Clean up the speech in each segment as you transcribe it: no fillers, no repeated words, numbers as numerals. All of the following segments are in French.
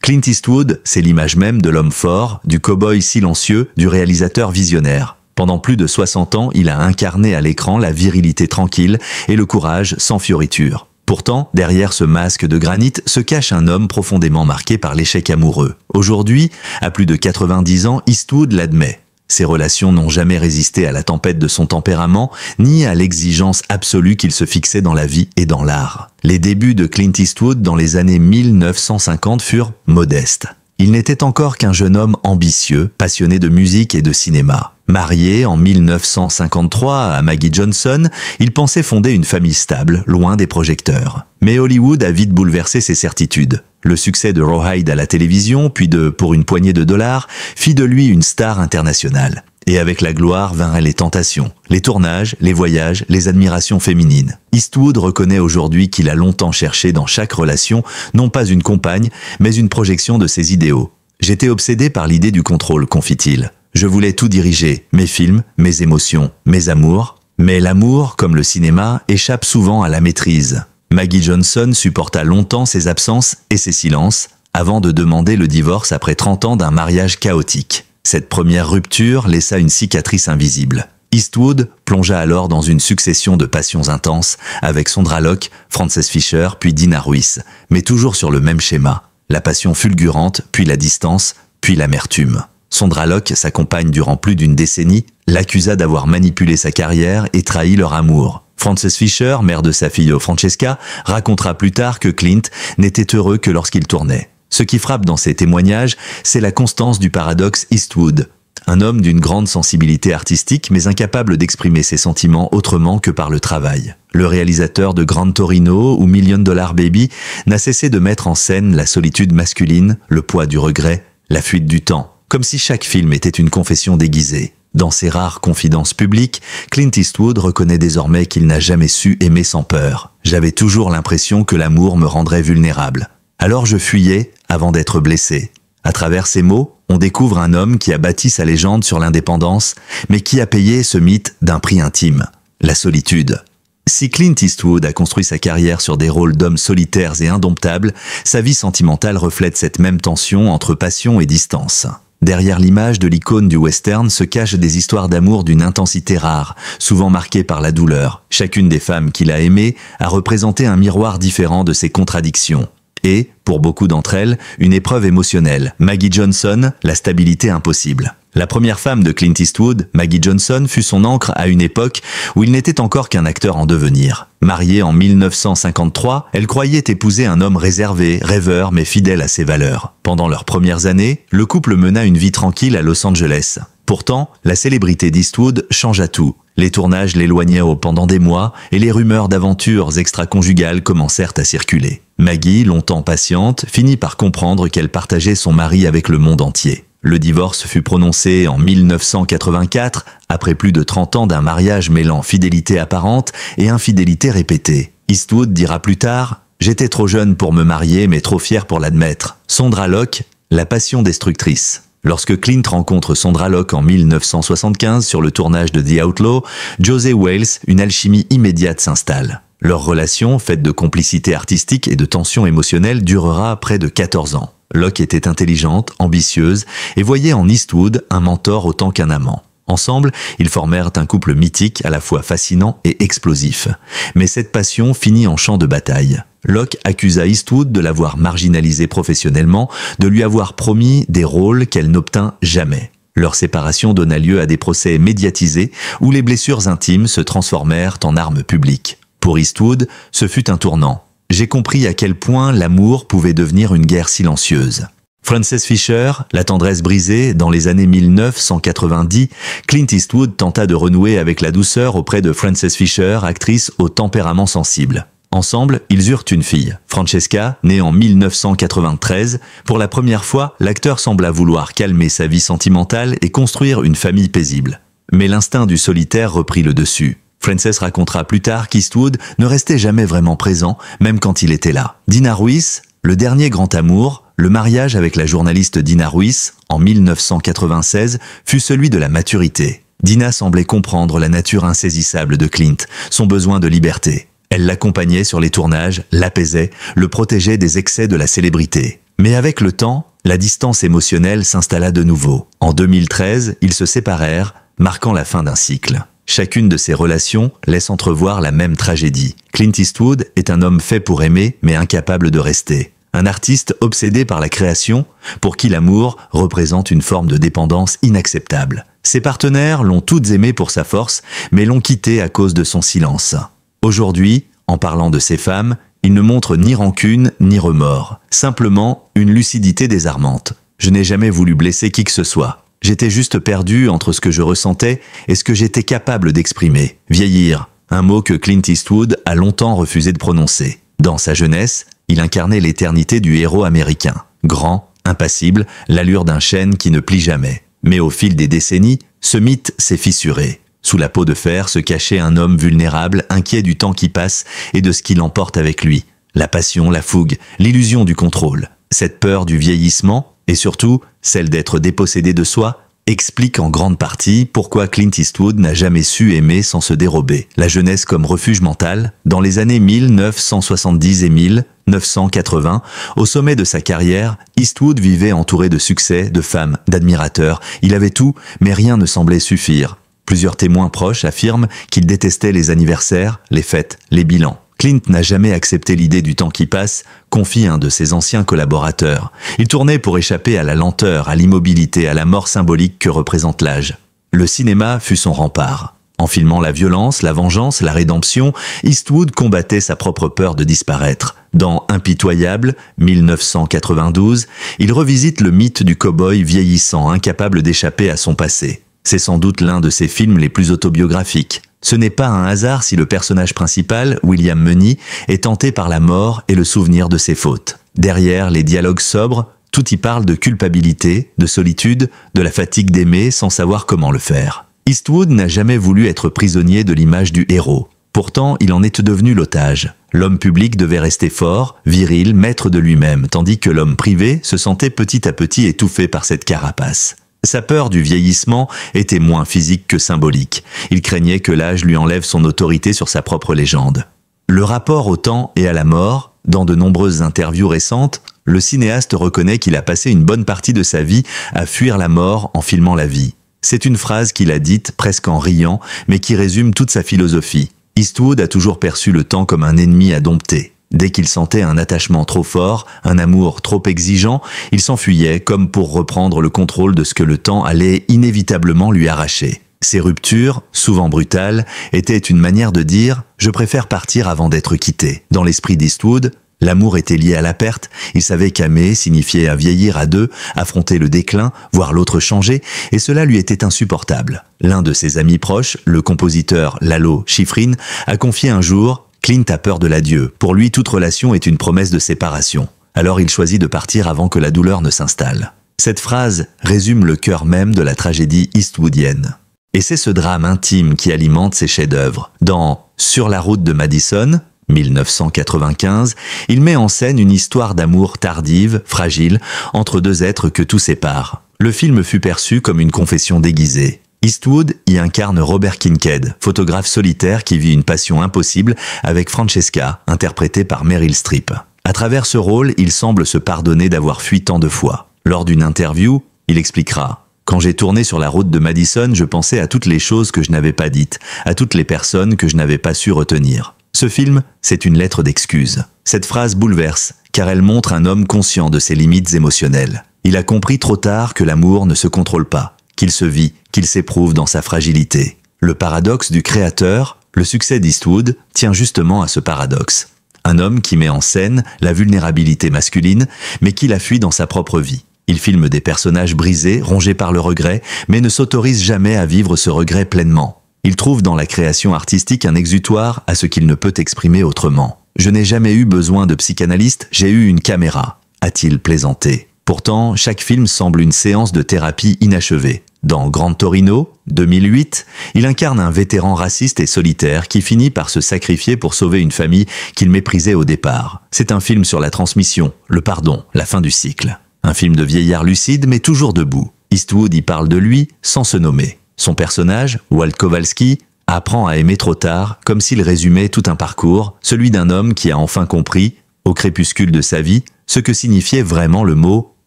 Clint Eastwood, c'est l'image même de l'homme fort, du cow-boy silencieux, du réalisateur visionnaire. Pendant plus de 60 ans, il a incarné à l'écran la virilité tranquille et le courage sans fioriture. Pourtant, derrière ce masque de granit se cache un homme profondément marqué par l'échec amoureux. Aujourd'hui, à plus de 90 ans, Eastwood l'admet. Ses relations n'ont jamais résisté à la tempête de son tempérament, ni à l'exigence absolue qu'il se fixait dans la vie et dans l'art. Les débuts de Clint Eastwood dans les années 1950 furent modestes. Il n'était encore qu'un jeune homme ambitieux, passionné de musique et de cinéma. Marié en 1953 à Maggie Johnson, il pensait fonder une famille stable, loin des projecteurs. Mais Hollywood a vite bouleversé ses certitudes. Le succès de Rawhide à la télévision, puis de Pour une poignée de dollars, fit de lui une star internationale. Et avec la gloire vinrent les tentations, les tournages, les voyages, les admirations féminines. Eastwood reconnaît aujourd'hui qu'il a longtemps cherché dans chaque relation, non pas une compagne, mais une projection de ses idéaux. « J'étais obsédé par l'idée du contrôle », confie-t-il. « Je voulais tout diriger, mes films, mes émotions, mes amours. Mais l'amour, comme le cinéma, échappe souvent à la maîtrise. » Maggie Johnson supporta longtemps ses absences et ses silences, avant de demander le divorce après 30 ans d'un mariage chaotique. Cette première rupture laissa une cicatrice invisible. Eastwood plongea alors dans une succession de passions intenses avec Sondra Locke, Frances Fisher puis Dina Ruiz, mais toujours sur le même schéma. La passion fulgurante, puis la distance, puis l'amertume. Sondra Locke, sa compagne durant plus d'une décennie, l'accusa d'avoir manipulé sa carrière et trahi leur amour. Frances Fisher, mère de sa fille Francesca, racontera plus tard que Clint n'était heureux que lorsqu'il tournait. Ce qui frappe dans ces témoignages, c'est la constance du paradoxe Eastwood. Un homme d'une grande sensibilité artistique, mais incapable d'exprimer ses sentiments autrement que par le travail. Le réalisateur de Gran Torino ou $1 Million Baby n'a cessé de mettre en scène la solitude masculine, le poids du regret, la fuite du temps, comme si chaque film était une confession déguisée. Dans ses rares confidences publiques, Clint Eastwood reconnaît désormais qu'il n'a jamais su aimer sans peur. « J'avais toujours l'impression que l'amour me rendrait vulnérable. Alors je fuyais avant d'être blessé. » À travers ces mots, on découvre un homme qui a bâti sa légende sur l'indépendance, mais qui a payé ce mythe d'un prix intime, la solitude. Si Clint Eastwood a construit sa carrière sur des rôles d'hommes solitaires et indomptables, sa vie sentimentale reflète cette même tension entre passion et distance. Derrière l'image de l'icône du western se cachent des histoires d'amour d'une intensité rare, souvent marquées par la douleur. Chacune des femmes qu'il a aimées a représenté un miroir différent de ses contradictions. Et, pour beaucoup d'entre elles, une épreuve émotionnelle. Maggie Johnson, la stabilité impossible. La première femme de Clint Eastwood, Maggie Johnson, fut son ancre à une époque où il n'était encore qu'un acteur en devenir. Mariée en 1953, elle croyait épouser un homme réservé, rêveur mais fidèle à ses valeurs. Pendant leurs premières années, le couple mena une vie tranquille à Los Angeles. Pourtant, la célébrité d'Eastwood changea tout. Les tournages l'éloignaient pendant des mois et les rumeurs d'aventures extra-conjugales commencèrent à circuler. Maggie, longtemps patiente, finit par comprendre qu'elle partageait son mari avec le monde entier. Le divorce fut prononcé en 1984, après plus de 30 ans d'un mariage mêlant fidélité apparente et infidélité répétée. Eastwood dira plus tard « J'étais trop jeune pour me marier mais trop fier pour l'admettre ». Sondra Locke, la passion destructrice. Lorsque Clint rencontre Sondra Locke en 1975 sur le tournage de The Outlaw, Josey Wales, une alchimie immédiate s'installe. Leur relation, faite de complicité artistique et de tension émotionnelle, durera près de 14 ans. Locke était intelligente, ambitieuse et voyait en Eastwood un mentor autant qu'un amant. Ensemble, ils formèrent un couple mythique à la fois fascinant et explosif. Mais cette passion finit en champ de bataille. Locke accusa Eastwood de l'avoir marginalisé professionnellement, de lui avoir promis des rôles qu'elle n'obtint jamais. Leur séparation donna lieu à des procès médiatisés où les blessures intimes se transformèrent en armes publiques. Pour Eastwood, ce fut un tournant. J'ai compris à quel point l'amour pouvait devenir une guerre silencieuse. Frances Fisher, la tendresse brisée, dans les années 1990, Clint Eastwood tenta de renouer avec la douceur auprès de Frances Fisher, actrice au tempérament sensible. Ensemble, ils eurent une fille, Francesca, née en 1993. Pour la première fois, l'acteur sembla vouloir calmer sa vie sentimentale et construire une famille paisible. Mais l'instinct du solitaire reprit le dessus. Frances racontera plus tard qu'Eastwood ne restait jamais vraiment présent, même quand il était là. Dina Ruiz, le dernier grand amour, le mariage avec la journaliste Dina Ruiz, en 1996, fut celui de la maturité. Dina semblait comprendre la nature insaisissable de Clint, son besoin de liberté. Elle l'accompagnait sur les tournages, l'apaisait, le protégeait des excès de la célébrité. Mais avec le temps, la distance émotionnelle s'installa de nouveau. En 2013, ils se séparèrent, marquant la fin d'un cycle. Chacune de ces relations laisse entrevoir la même tragédie. Clint Eastwood est un homme fait pour aimer, mais incapable de rester. Un artiste obsédé par la création, pour qui l'amour représente une forme de dépendance inacceptable. Ses partenaires l'ont toutes aimé pour sa force, mais l'ont quitté à cause de son silence. Aujourd'hui, en parlant de ces femmes, il ne montre ni rancune ni remords, simplement une lucidité désarmante. Je n'ai jamais voulu blesser qui que ce soit. J'étais juste perdu entre ce que je ressentais et ce que j'étais capable d'exprimer. Vieillir, un mot que Clint Eastwood a longtemps refusé de prononcer. Dans sa jeunesse, il incarnait l'éternité du héros américain. Grand, impassible, l'allure d'un chêne qui ne plie jamais. Mais au fil des décennies, ce mythe s'est fissuré. Sous la peau de fer se cachait un homme vulnérable, inquiet du temps qui passe et de ce qu'il emporte avec lui. La passion, la fougue, l'illusion du contrôle. Cette peur du vieillissement, et surtout celle d'être dépossédé de soi, explique en grande partie pourquoi Clint Eastwood n'a jamais su aimer sans se dérober. La jeunesse comme refuge mental, dans les années 1970 et 1980, au sommet de sa carrière, Eastwood vivait entouré de succès, de femmes, d'admirateurs. Il avait tout, mais rien ne semblait suffire. Plusieurs témoins proches affirment qu'il détestait les anniversaires, les fêtes, les bilans. Clint n'a jamais accepté l'idée du temps qui passe, confie un de ses anciens collaborateurs. Il tournait pour échapper à la lenteur, à l'immobilité, à la mort symbolique que représente l'âge. Le cinéma fut son rempart. En filmant la violence, la vengeance, la rédemption, Eastwood combattait sa propre peur de disparaître. Dans Impitoyable, 1992, il revisite le mythe du cow-boy vieillissant, incapable d'échapper à son passé. C'est sans doute l'un de ses films les plus autobiographiques. Ce n'est pas un hasard si le personnage principal, William Munny, est tenté par la mort et le souvenir de ses fautes. Derrière les dialogues sobres, tout y parle de culpabilité, de solitude, de la fatigue d'aimer sans savoir comment le faire. Eastwood n'a jamais voulu être prisonnier de l'image du héros. Pourtant, il en est devenu l'otage. L'homme public devait rester fort, viril, maître de lui-même, tandis que l'homme privé se sentait petit à petit étouffé par cette carapace. Sa peur du vieillissement était moins physique que symbolique. Il craignait que l'âge lui enlève son autorité sur sa propre légende. Le rapport au temps et à la mort, dans de nombreuses interviews récentes, le cinéaste reconnaît qu'il a passé une bonne partie de sa vie à fuir la mort en filmant la vie. C'est une phrase qu'il a dite presque en riant, mais qui résume toute sa philosophie. Eastwood a toujours perçu le temps comme un ennemi à dompter. Dès qu'il sentait un attachement trop fort, un amour trop exigeant, il s'enfuyait comme pour reprendre le contrôle de ce que le temps allait inévitablement lui arracher. Ces ruptures, souvent brutales, étaient une manière de dire « je préfère partir avant d'être quitté ». Dans l'esprit d'Eastwood, l'amour était lié à la perte, il savait qu'aimer signifiait à vieillir à deux, affronter le déclin, voir l'autre changer, et cela lui était insupportable. L'un de ses amis proches, le compositeur Lalo Schifrin, a confié un jour « Clint a peur de l'adieu. Pour lui, toute relation est une promesse de séparation. Alors il choisit de partir avant que la douleur ne s'installe. » Cette phrase résume le cœur même de la tragédie eastwoodienne. Et c'est ce drame intime qui alimente ses chefs-d'œuvre. Dans Sur la route de Madison, 1995, il met en scène une histoire d'amour tardive, fragile, entre deux êtres que tout sépare. Le film fut perçu comme une confession déguisée. Eastwood y incarne Robert Kincaid, photographe solitaire qui vit une passion impossible avec Francesca, interprétée par Meryl Streep. À travers ce rôle, il semble se pardonner d'avoir fui tant de fois. Lors d'une interview, il expliquera « Quand j'ai tourné sur la route de Madison, je pensais à toutes les choses que je n'avais pas dites, à toutes les personnes que je n'avais pas su retenir. Ce film, c'est une lettre d'excuse. » Cette phrase bouleverse, car elle montre un homme conscient de ses limites émotionnelles. Il a compris trop tard que l'amour ne se contrôle pas, qu'il se vit, qu'il s'éprouve dans sa fragilité. Le paradoxe du créateur, le succès d'Eastwood, tient justement à ce paradoxe. Un homme qui met en scène la vulnérabilité masculine, mais qui la fuit dans sa propre vie. Il filme des personnages brisés, rongés par le regret, mais ne s'autorise jamais à vivre ce regret pleinement. Il trouve dans la création artistique un exutoire à ce qu'il ne peut exprimer autrement. « Je n'ai jamais eu besoin de psychanalyste, j'ai eu une caméra », a-t-il plaisanté. Pourtant, chaque film semble une séance de thérapie inachevée. Dans Gran Torino, 2008, il incarne un vétéran raciste et solitaire qui finit par se sacrifier pour sauver une famille qu'il méprisait au départ. C'est un film sur la transmission, le pardon, la fin du cycle. Un film de vieillard lucide mais toujours debout. Eastwood y parle de lui sans se nommer. Son personnage, Walt Kowalski, apprend à aimer trop tard, comme s'il résumait tout un parcours, celui d'un homme qui a enfin compris, au crépuscule de sa vie, ce que signifiait vraiment le mot «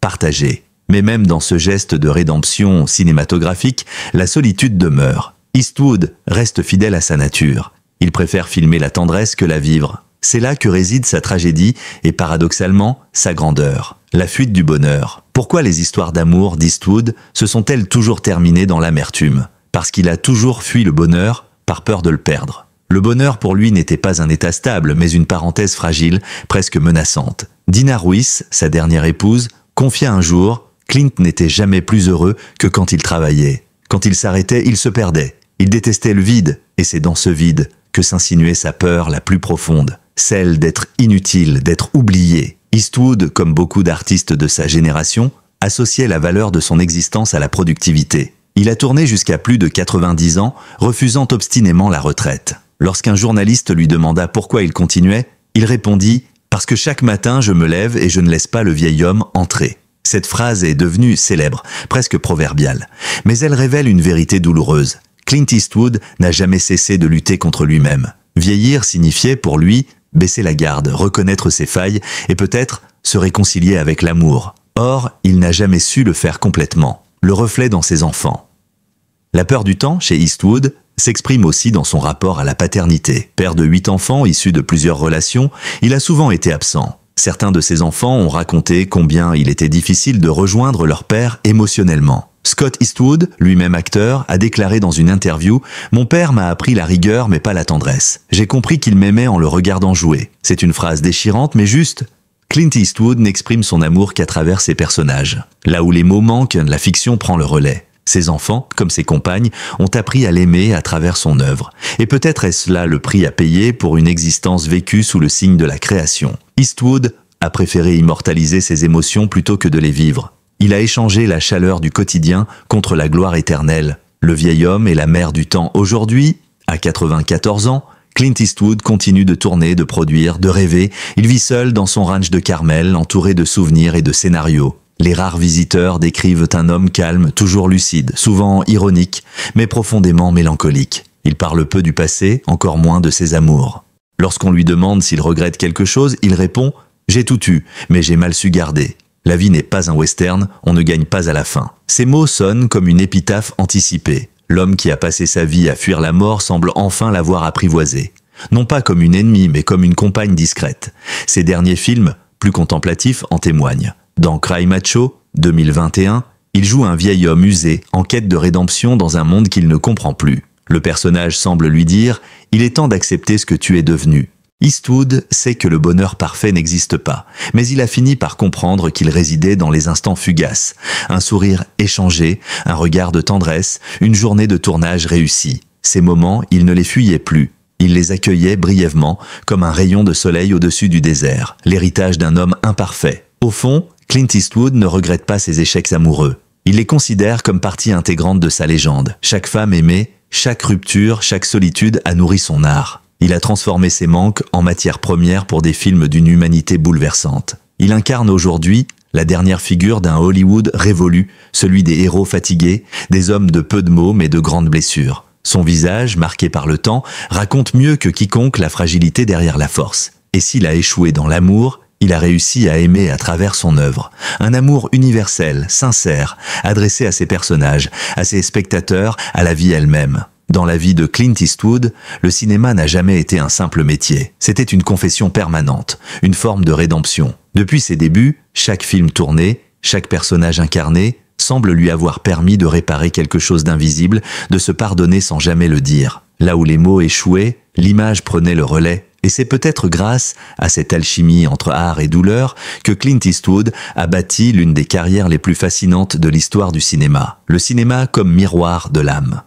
partager ». Mais même dans ce geste de rédemption cinématographique, la solitude demeure. Eastwood reste fidèle à sa nature. Il préfère filmer la tendresse que la vivre. C'est là que réside sa tragédie et paradoxalement sa grandeur. La fuite du bonheur. Pourquoi les histoires d'amour d'Eastwood se sont-elles toujours terminées dans l'amertume? Parce qu'il a toujours fui le bonheur par peur de le perdre. Le bonheur pour lui n'était pas un état stable, mais une parenthèse fragile, presque menaçante. Dina Ruiz, sa dernière épouse, confia un jour « Clint n'était jamais plus heureux que quand il travaillait. Quand il s'arrêtait, il se perdait. Il détestait le vide, et c'est dans ce vide que s'insinuait sa peur la plus profonde, celle d'être inutile, d'être oublié. » Eastwood, comme beaucoup d'artistes de sa génération, associait la valeur de son existence à la productivité. Il a tourné jusqu'à plus de 90 ans, refusant obstinément la retraite. Lorsqu'un journaliste lui demanda pourquoi il continuait, il répondit « Parce que chaque matin je me lève et je ne laisse pas le vieil homme entrer ». Cette phrase est devenue célèbre, presque proverbiale, mais elle révèle une vérité douloureuse. Clint Eastwood n'a jamais cessé de lutter contre lui-même. Vieillir signifiait pour lui baisser la garde, reconnaître ses failles et peut-être se réconcilier avec l'amour. Or, il n'a jamais su le faire complètement. Le reflet dans ses enfants. La peur du temps, chez Eastwood, s'exprime aussi dans son rapport à la paternité. Père de 8 enfants issus de plusieurs relations, il a souvent été absent. Certains de ses enfants ont raconté combien il était difficile de rejoindre leur père émotionnellement. Scott Eastwood, lui-même acteur, a déclaré dans une interview « Mon père m'a appris la rigueur mais pas la tendresse. J'ai compris qu'il m'aimait en le regardant jouer. » C'est une phrase déchirante mais juste. Clint Eastwood n'exprime son amour qu'à travers ses personnages. Là où les mots manquent, la fiction prend le relais. Ses enfants, comme ses compagnes, ont appris à l'aimer à travers son œuvre. Et peut-être est-ce là le prix à payer pour une existence vécue sous le signe de la création. Eastwood a préféré immortaliser ses émotions plutôt que de les vivre. Il a échangé la chaleur du quotidien contre la gloire éternelle. Le vieil homme et la mère du temps aujourd'hui, à 94 ans, Clint Eastwood continue de tourner, de produire, de rêver. Il vit seul dans son ranch de Carmel, entouré de souvenirs et de scénarios. Les rares visiteurs décrivent un homme calme, toujours lucide, souvent ironique, mais profondément mélancolique. Il parle peu du passé, encore moins de ses amours. Lorsqu'on lui demande s'il regrette quelque chose, il répond « J'ai tout eu, mais j'ai mal su garder. La vie n'est pas un western, on ne gagne pas à la fin. » Ces mots sonnent comme une épitaphe anticipée. L'homme qui a passé sa vie à fuir la mort semble enfin l'avoir apprivoisée. Non pas comme une ennemie, mais comme une compagne discrète. Ses derniers films, plus contemplatifs, en témoignent. Dans Cry Macho, 2021, il joue un vieil homme usé, en quête de rédemption dans un monde qu'il ne comprend plus. Le personnage semble lui dire « Il est temps d'accepter ce que tu es devenu ». Eastwood sait que le bonheur parfait n'existe pas, mais il a fini par comprendre qu'il résidait dans les instants fugaces. Un sourire échangé, un regard de tendresse, une journée de tournage réussie. Ces moments, il ne les fuyait plus. Il les accueillait brièvement, comme un rayon de soleil au-dessus du désert, l'héritage d'un homme imparfait. Au fond, Clint Eastwood ne regrette pas ses échecs amoureux. Il les considère comme partie intégrante de sa légende. Chaque femme aimée, chaque rupture, chaque solitude a nourri son art. Il a transformé ses manques en matière première pour des films d'une humanité bouleversante. Il incarne aujourd'hui la dernière figure d'un Hollywood révolu, celui des héros fatigués, des hommes de peu de mots mais de grandes blessures. Son visage, marqué par le temps, raconte mieux que quiconque la fragilité derrière la force. Et s'il a échoué dans l'amour, il a réussi à aimer à travers son œuvre. Un amour universel, sincère, adressé à ses personnages, à ses spectateurs, à la vie elle-même. Dans la vie de Clint Eastwood, le cinéma n'a jamais été un simple métier. C'était une confession permanente, une forme de rédemption. Depuis ses débuts, chaque film tourné, chaque personnage incarné, semble lui avoir permis de réparer quelque chose d'invisible, de se pardonner sans jamais le dire. Là où les mots échouaient, l'image prenait le relais. Et c'est peut-être grâce à cette alchimie entre art et douleur que Clint Eastwood a bâti l'une des carrières les plus fascinantes de l'histoire du cinéma. Le cinéma comme miroir de l'âme.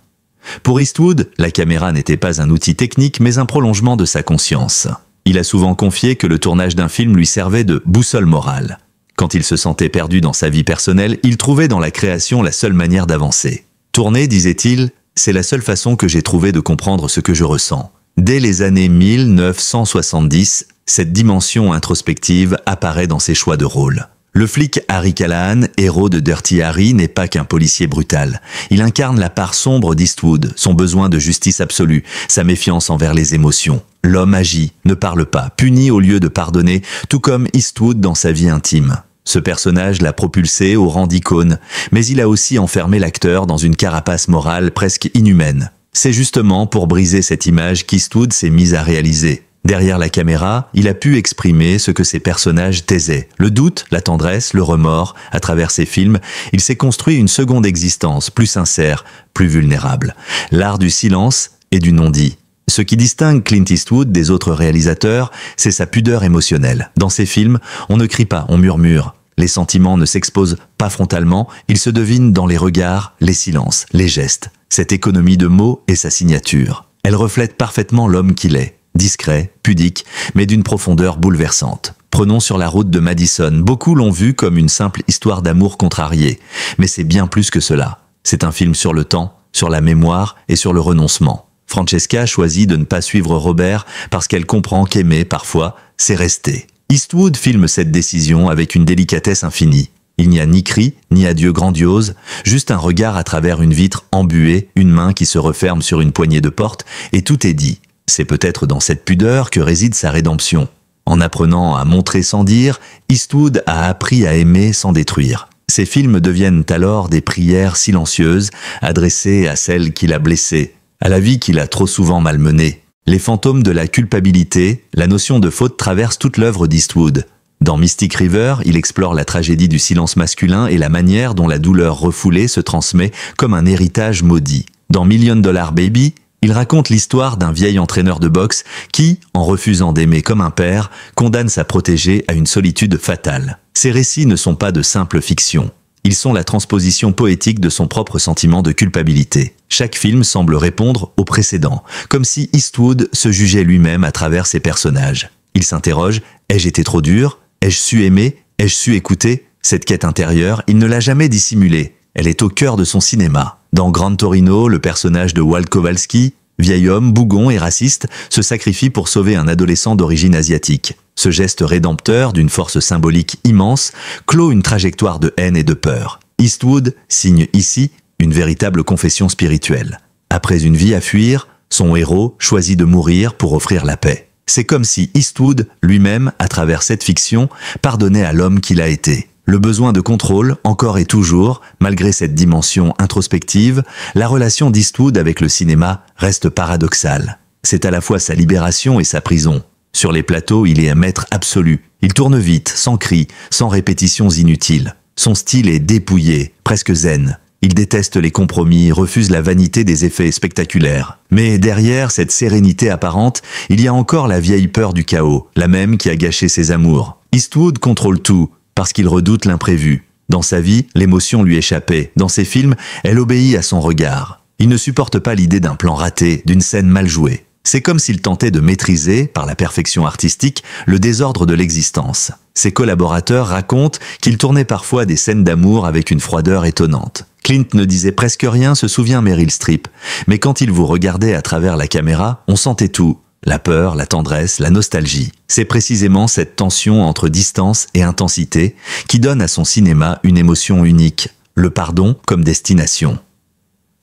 Pour Eastwood, la caméra n'était pas un outil technique mais un prolongement de sa conscience. Il a souvent confié que le tournage d'un film lui servait de boussole morale. Quand il se sentait perdu dans sa vie personnelle, il trouvait dans la création la seule manière d'avancer. Tourner, disait-il, c'est la seule façon que j'ai trouvé de comprendre ce que je ressens. Dès les années 1970, cette dimension introspective apparaît dans ses choix de rôle. Le flic Harry Callahan, héros de Dirty Harry, n'est pas qu'un policier brutal. Il incarne la part sombre d'Eastwood, son besoin de justice absolue, sa méfiance envers les émotions. L'homme agit, ne parle pas, punit au lieu de pardonner, tout comme Eastwood dans sa vie intime. Ce personnage l'a propulsé au rang d'icône, mais il a aussi enfermé l'acteur dans une carapace morale presque inhumaine. C'est justement pour briser cette image qu'Eastwood s'est mis à réaliser. Derrière la caméra, il a pu exprimer ce que ses personnages taisaient. Le doute, la tendresse, le remords. À travers ses films, il s'est construit une seconde existence, plus sincère, plus vulnérable. L'art du silence et du non-dit. Ce qui distingue Clint Eastwood des autres réalisateurs, c'est sa pudeur émotionnelle. Dans ses films, on ne crie pas, on murmure. Les sentiments ne s'exposent pas frontalement, ils se devinent dans les regards, les silences, les gestes. Cette économie de mots est sa signature. Elle reflète parfaitement l'homme qu'il est. Discret, pudique, mais d'une profondeur bouleversante. Prenons Sur la route de Madison. Beaucoup l'ont vu comme une simple histoire d'amour contrarié. Mais c'est bien plus que cela. C'est un film sur le temps, sur la mémoire et sur le renoncement. Francesca choisit de ne pas suivre Robert parce qu'elle comprend qu'aimer, parfois, c'est rester. Eastwood filme cette décision avec une délicatesse infinie. Il n'y a ni cri, ni adieu grandiose, juste un regard à travers une vitre embuée, une main qui se referme sur une poignée de porte, et tout est dit. C'est peut-être dans cette pudeur que réside sa rédemption. En apprenant à montrer sans dire, Eastwood a appris à aimer sans détruire. Ses films deviennent alors des prières silencieuses, adressées à celle qu'il a blessée, à la vie qu'il a trop souvent malmenée. Les fantômes de la culpabilité, la notion de faute traverse toute l'œuvre d'Eastwood. Dans Mystic River, il explore la tragédie du silence masculin et la manière dont la douleur refoulée se transmet comme un héritage maudit. Dans $1 Million Baby, il raconte l'histoire d'un vieil entraîneur de boxe qui, en refusant d'aimer comme un père, condamne sa protégée à une solitude fatale. Ces récits ne sont pas de simples fictions. Ils sont la transposition poétique de son propre sentiment de culpabilité. Chaque film semble répondre au précédent, comme si Eastwood se jugeait lui-même à travers ses personnages. Il s'interroge, ai-je été trop dur? Ai-je su aimer? Ai-je su écouter? Cette quête intérieure, il ne l'a jamais dissimulée. Elle est au cœur de son cinéma. Dans Gran Torino, le personnage de Walt Kowalski, vieil homme, bougon et raciste, se sacrifie pour sauver un adolescent d'origine asiatique. Ce geste rédempteur, d'une force symbolique immense, clôt une trajectoire de haine et de peur. Eastwood signe ici une véritable confession spirituelle. Après une vie à fuir, son héros choisit de mourir pour offrir la paix. C'est comme si Eastwood, lui-même, à travers cette fiction, pardonnait à l'homme qu'il a été. Le besoin de contrôle, encore et toujours, malgré cette dimension introspective, la relation d'Eastwood avec le cinéma reste paradoxale. C'est à la fois sa libération et sa prison. Sur les plateaux, il est un maître absolu. Il tourne vite, sans cris, sans répétitions inutiles. Son style est dépouillé, presque zen. Il déteste les compromis, refuse la vanité des effets spectaculaires. Mais derrière cette sérénité apparente, il y a encore la vieille peur du chaos, la même qui a gâché ses amours. Eastwood contrôle tout, parce qu'il redoute l'imprévu. Dans sa vie, l'émotion lui échappait. Dans ses films, elle obéit à son regard. Il ne supporte pas l'idée d'un plan raté, d'une scène mal jouée. C'est comme s'il tentait de maîtriser, par la perfection artistique, le désordre de l'existence. Ses collaborateurs racontent qu'il tournait parfois des scènes d'amour avec une froideur étonnante. Clint ne disait presque rien, se souvient Meryl Streep. Mais quand il vous regardait à travers la caméra, on sentait tout. La peur, la tendresse, la nostalgie. C'est précisément cette tension entre distance et intensité qui donne à son cinéma une émotion unique, le pardon comme destination.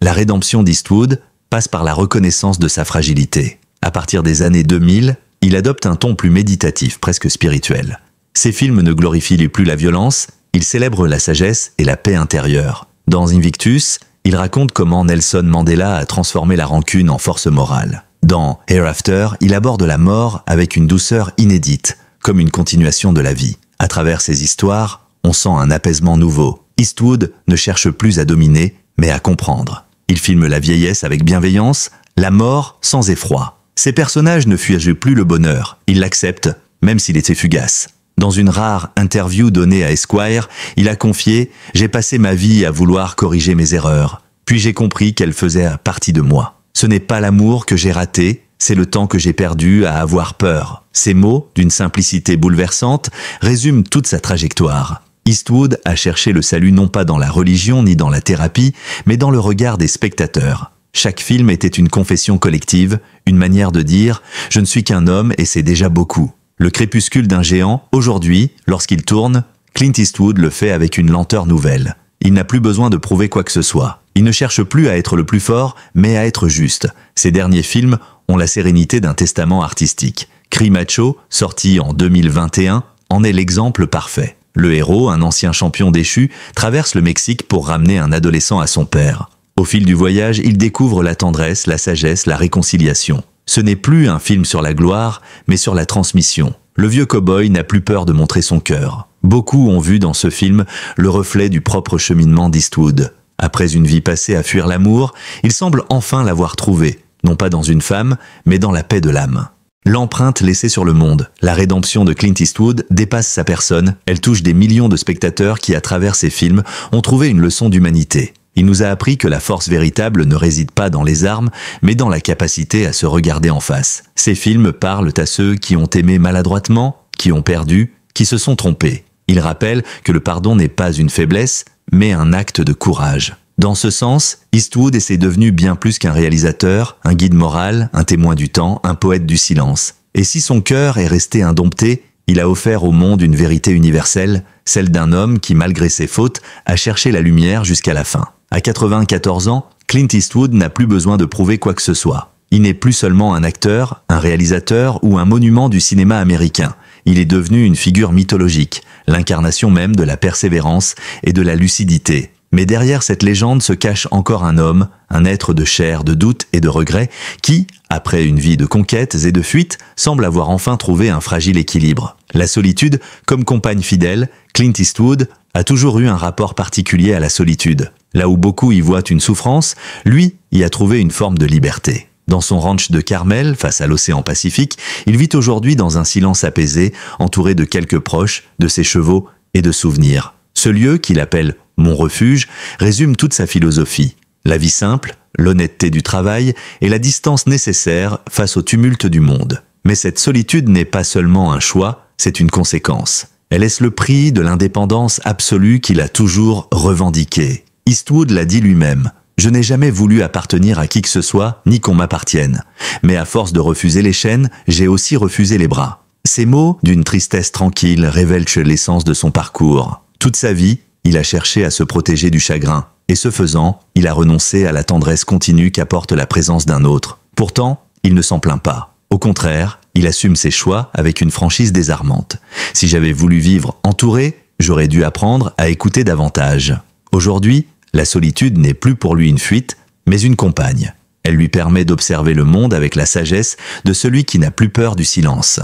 La rédemption d'Eastwood passe par la reconnaissance de sa fragilité. À partir des années 2000, il adopte un ton plus méditatif, presque spirituel. Ses films ne glorifient plus la violence, ils célèbrent la sagesse et la paix intérieure. Dans Invictus, il raconte comment Nelson Mandela a transformé la rancune en force morale. Dans Hereafter, il aborde la mort avec une douceur inédite, comme une continuation de la vie. À travers ces histoires, on sent un apaisement nouveau. Eastwood ne cherche plus à dominer, mais à comprendre. Il filme la vieillesse avec bienveillance, la mort sans effroi. Ses personnages ne fuient plus le bonheur, ils l'acceptent, même s'il était fugace. Dans une rare interview donnée à Esquire, il a confié « J'ai passé ma vie à vouloir corriger mes erreurs, puis j'ai compris qu'elles faisaient partie de moi. Ce n'est pas l'amour que j'ai raté, c'est le temps que j'ai perdu à avoir peur. » Ces mots, d'une simplicité bouleversante, résument toute sa trajectoire. Eastwood a cherché le salut non pas dans la religion ni dans la thérapie, mais dans le regard des spectateurs. Chaque film était une confession collective, une manière de dire « Je ne suis qu'un homme et c'est déjà beaucoup ». Le crépuscule d'un géant, aujourd'hui, lorsqu'il tourne, Clint Eastwood le fait avec une lenteur nouvelle. Il n'a plus besoin de prouver quoi que ce soit. Il ne cherche plus à être le plus fort, mais à être juste. Ses derniers films ont la sérénité d'un testament artistique. Cri Macho, sorti en 2021, en est l'exemple parfait. Le héros, un ancien champion déchu, traverse le Mexique pour ramener un adolescent à son père. Au fil du voyage, il découvre la tendresse, la sagesse, la réconciliation. Ce n'est plus un film sur la gloire, mais sur la transmission. Le vieux cow-boy n'a plus peur de montrer son cœur. Beaucoup ont vu dans ce film le reflet du propre cheminement d'Eastwood. Après une vie passée à fuir l'amour, il semble enfin l'avoir trouvé, non pas dans une femme, mais dans la paix de l'âme. L'empreinte laissée sur le monde, la rédemption de Clint Eastwood dépasse sa personne, elle touche des millions de spectateurs qui, à travers ses films, ont trouvé une leçon d'humanité. Il nous a appris que la force véritable ne réside pas dans les armes, mais dans la capacité à se regarder en face. Ces films parlent à ceux qui ont aimé maladroitement, qui ont perdu, qui se sont trompés. Ils rappellent que le pardon n'est pas une faiblesse, mais un acte de courage. Dans ce sens, Eastwood est devenu bien plus qu'un réalisateur, un guide moral, un témoin du temps, un poète du silence. Et si son cœur est resté indompté, il a offert au monde une vérité universelle, celle d'un homme qui, malgré ses fautes, a cherché la lumière jusqu'à la fin. À 94 ans, Clint Eastwood n'a plus besoin de prouver quoi que ce soit. Il n'est plus seulement un acteur, un réalisateur ou un monument du cinéma américain. Il est devenu une figure mythologique, l'incarnation même de la persévérance et de la lucidité. Mais derrière cette légende se cache encore un homme, un être de chair, de doute et de regret, qui, après une vie de conquêtes et de fuites, semble avoir enfin trouvé un fragile équilibre. La solitude, comme compagne fidèle, Clint Eastwood a toujours eu un rapport particulier à la solitude. Là où beaucoup y voient une souffrance, lui y a trouvé une forme de liberté. Dans son ranch de Carmel, face à l'océan Pacifique, il vit aujourd'hui dans un silence apaisé, entouré de quelques proches, de ses chevaux et de souvenirs. Ce lieu, qu'il appelle « mon refuge », résume toute sa philosophie. La vie simple, l'honnêteté du travail et la distance nécessaire face au tumulte du monde. Mais cette solitude n'est pas seulement un choix, c'est une conséquence. Elle est le prix de l'indépendance absolue qu'il a toujours revendiquée. Eastwood l'a dit lui-même. Je n'ai jamais voulu appartenir à qui que ce soit, ni qu'on m'appartienne. Mais à force de refuser les chaînes, j'ai aussi refusé les bras. Ces mots, d'une tristesse tranquille, révèlent l'essence de son parcours. Toute sa vie, il a cherché à se protéger du chagrin. Et ce faisant, il a renoncé à la tendresse continue qu'apporte la présence d'un autre. Pourtant, il ne s'en plaint pas. Au contraire, il assume ses choix avec une franchise désarmante. Si j'avais voulu vivre entouré, j'aurais dû apprendre à écouter davantage. Aujourd'hui, la solitude n'est plus pour lui une fuite, mais une compagne. Elle lui permet d'observer le monde avec la sagesse de celui qui n'a plus peur du silence.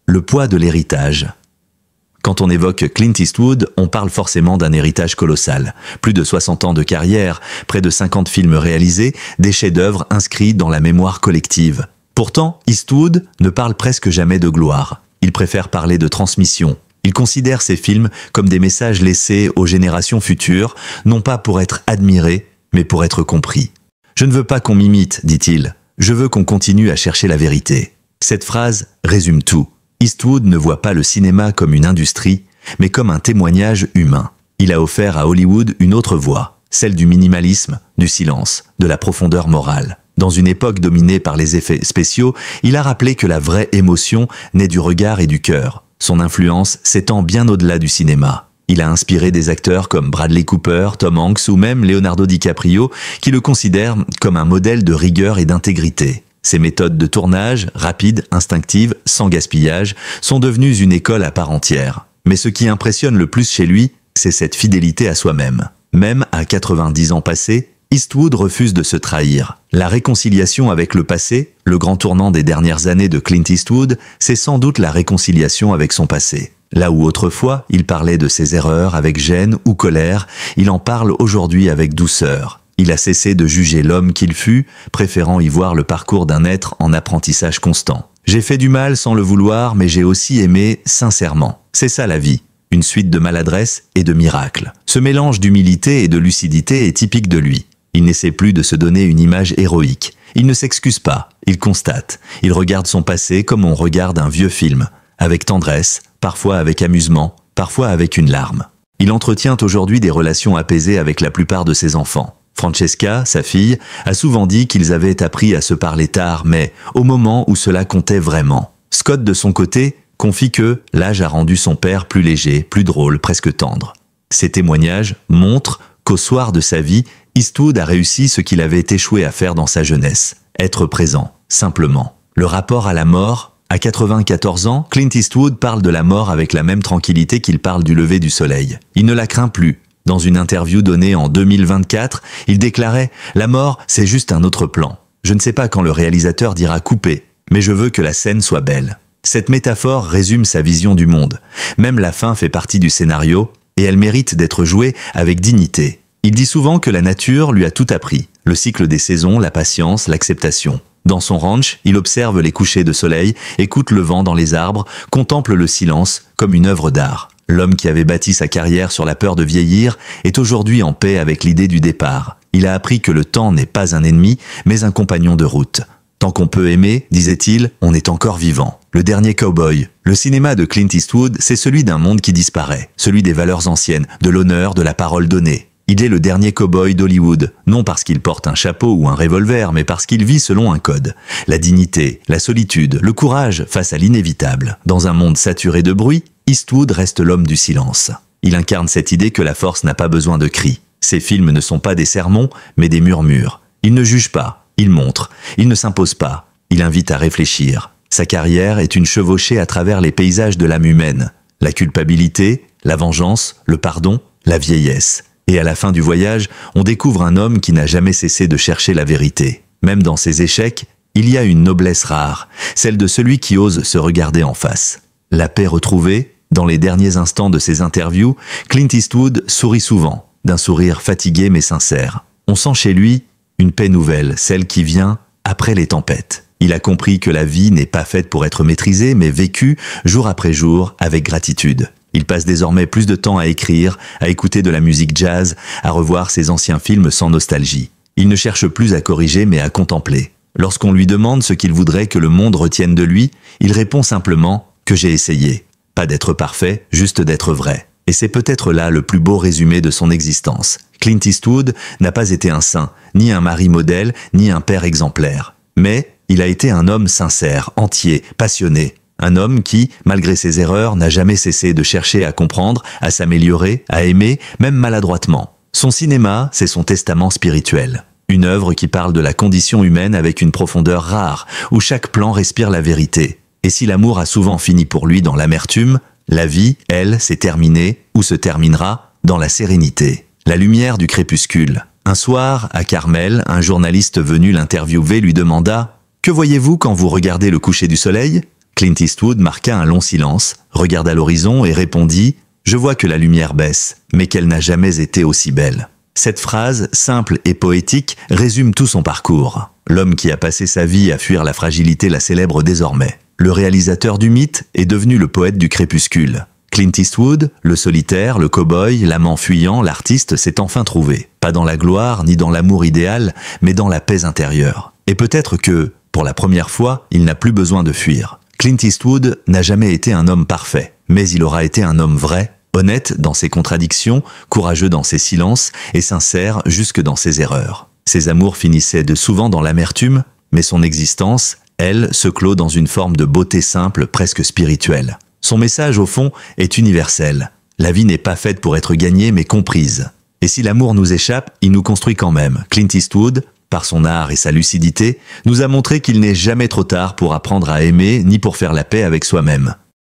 Le poids de l'héritage. Quand on évoque Clint Eastwood, on parle forcément d'un héritage colossal. Plus de 60 ans de carrière, près de 50 films réalisés, des chefs-d'œuvre inscrits dans la mémoire collective. Pourtant, Eastwood ne parle presque jamais de gloire. Il préfère parler de transmission. Il considère ses films comme des messages laissés aux générations futures, non pas pour être admirés, mais pour être compris. « Je ne veux pas qu'on m'imite, dit-il. Je veux qu'on continue à chercher la vérité. » Cette phrase résume tout. Eastwood ne voit pas le cinéma comme une industrie, mais comme un témoignage humain. Il a offert à Hollywood une autre voie, celle du minimalisme, du silence, de la profondeur morale. Dans une époque dominée par les effets spéciaux, il a rappelé que la vraie émotion naît du regard et du cœur. Son influence s'étend bien au-delà du cinéma. Il a inspiré des acteurs comme Bradley Cooper, Tom Hanks ou même Leonardo DiCaprio, qui le considèrent comme un modèle de rigueur et d'intégrité. Ses méthodes de tournage, rapides, instinctives, sans gaspillage, sont devenues une école à part entière. Mais ce qui impressionne le plus chez lui, c'est cette fidélité à soi-même. Même à 90 ans passés, Eastwood refuse de se trahir. La réconciliation avec le passé, le grand tournant des dernières années de Clint Eastwood, c'est sans doute la réconciliation avec son passé. Là où autrefois, il parlait de ses erreurs avec gêne ou colère, il en parle aujourd'hui avec douceur. Il a cessé de juger l'homme qu'il fut, préférant y voir le parcours d'un être en apprentissage constant. J'ai fait du mal sans le vouloir, mais j'ai aussi aimé sincèrement. C'est ça la vie. Une suite de maladresses et de miracles. Ce mélange d'humilité et de lucidité est typique de lui. Il n'essaie plus de se donner une image héroïque. Il ne s'excuse pas, il constate. Il regarde son passé comme on regarde un vieux film, avec tendresse, parfois avec amusement, parfois avec une larme. Il entretient aujourd'hui des relations apaisées avec la plupart de ses enfants. Francesca, sa fille, a souvent dit qu'ils avaient appris à se parler tard, mais au moment où cela comptait vraiment. Scott, de son côté, confie que l'âge a rendu son père plus léger, plus drôle, presque tendre. Ces témoignages montrent qu'au soir de sa vie, Eastwood a réussi ce qu'il avait échoué à faire dans sa jeunesse, être présent, simplement. Le rapport à la mort, à 94 ans, Clint Eastwood parle de la mort avec la même tranquillité qu'il parle du lever du soleil. Il ne la craint plus. Dans une interview donnée en 2024, il déclarait « La mort, c'est juste un autre plan. Je ne sais pas quand le réalisateur dira couper, mais je veux que la scène soit belle. » Cette métaphore résume sa vision du monde. Même la fin fait partie du scénario, et elle mérite d'être jouée avec dignité. Il dit souvent que la nature lui a tout appris, le cycle des saisons, la patience, l'acceptation. Dans son ranch, il observe les couchers de soleil, écoute le vent dans les arbres, contemple le silence comme une œuvre d'art. L'homme qui avait bâti sa carrière sur la peur de vieillir est aujourd'hui en paix avec l'idée du départ. Il a appris que le temps n'est pas un ennemi, mais un compagnon de route. Tant qu'on peut aimer, disait-il, on est encore vivant. Le dernier cow-boy. Le cinéma de Clint Eastwood, c'est celui d'un monde qui disparaît, celui des valeurs anciennes, de l'honneur, de la parole donnée. Il est le dernier cow-boy d'Hollywood, non parce qu'il porte un chapeau ou un revolver, mais parce qu'il vit selon un code. La dignité, la solitude, le courage face à l'inévitable. Dans un monde saturé de bruit, Eastwood reste l'homme du silence. Il incarne cette idée que la force n'a pas besoin de cris. Ses films ne sont pas des sermons, mais des murmures. Il ne juge pas, il montre, il ne s'impose pas, il invite à réfléchir. Sa carrière est une chevauchée à travers les paysages de l'âme humaine. La culpabilité, la vengeance, le pardon, la vieillesse. Et à la fin du voyage, on découvre un homme qui n'a jamais cessé de chercher la vérité. Même dans ses échecs, il y a une noblesse rare, celle de celui qui ose se regarder en face. La paix retrouvée, dans les derniers instants de ses interviews, Clint Eastwood sourit souvent, d'un sourire fatigué mais sincère. On sent chez lui une paix nouvelle, celle qui vient après les tempêtes. Il a compris que la vie n'est pas faite pour être maîtrisée, mais vécue jour après jour avec gratitude. Il passe désormais plus de temps à écrire, à écouter de la musique jazz, à revoir ses anciens films sans nostalgie. Il ne cherche plus à corriger mais à contempler. Lorsqu'on lui demande ce qu'il voudrait que le monde retienne de lui, il répond simplement que j'ai essayé. Pas d'être parfait, juste d'être vrai. Et c'est peut-être là le plus beau résumé de son existence. Clint Eastwood n'a pas été un saint, ni un mari modèle, ni un père exemplaire. Mais il a été un homme sincère, entier, passionné. Un homme qui, malgré ses erreurs, n'a jamais cessé de chercher à comprendre, à s'améliorer, à aimer, même maladroitement. Son cinéma, c'est son testament spirituel. Une œuvre qui parle de la condition humaine avec une profondeur rare, où chaque plan respire la vérité. Et si l'amour a souvent fini pour lui dans l'amertume, la vie, elle, s'est terminée, ou se terminera, dans la sérénité. La lumière du crépuscule. Un soir, à Carmel, un journaliste venu l'interviewer lui demanda « Que voyez-vous quand vous regardez le coucher du soleil ?» Clint Eastwood marqua un long silence, regarda l'horizon et répondit « Je vois que la lumière baisse, mais qu'elle n'a jamais été aussi belle. » Cette phrase, simple et poétique, résume tout son parcours. L'homme qui a passé sa vie à fuir la fragilité la célèbre désormais. Le réalisateur du mythe est devenu le poète du crépuscule. Clint Eastwood, le solitaire, le cow-boy, l'amant fuyant, l'artiste s'est enfin trouvé. Pas dans la gloire ni dans l'amour idéal, mais dans la paix intérieure. Et peut-être que, pour la première fois, il n'a plus besoin de fuir. Clint Eastwood n'a jamais été un homme parfait, mais il aura été un homme vrai, honnête dans ses contradictions, courageux dans ses silences et sincère jusque dans ses erreurs. Ses amours finissaient de souvent dans l'amertume, mais son existence, elle, se clôt dans une forme de beauté simple, presque spirituelle. Son message, au fond, est universel. La vie n'est pas faite pour être gagnée, mais comprise. Et si l'amour nous échappe, il nous construit quand même. Clint Eastwood, par son art et sa lucidité, nous a montré qu'il n'est jamais trop tard pour apprendre à aimer ni pour faire la paix avec soi-même.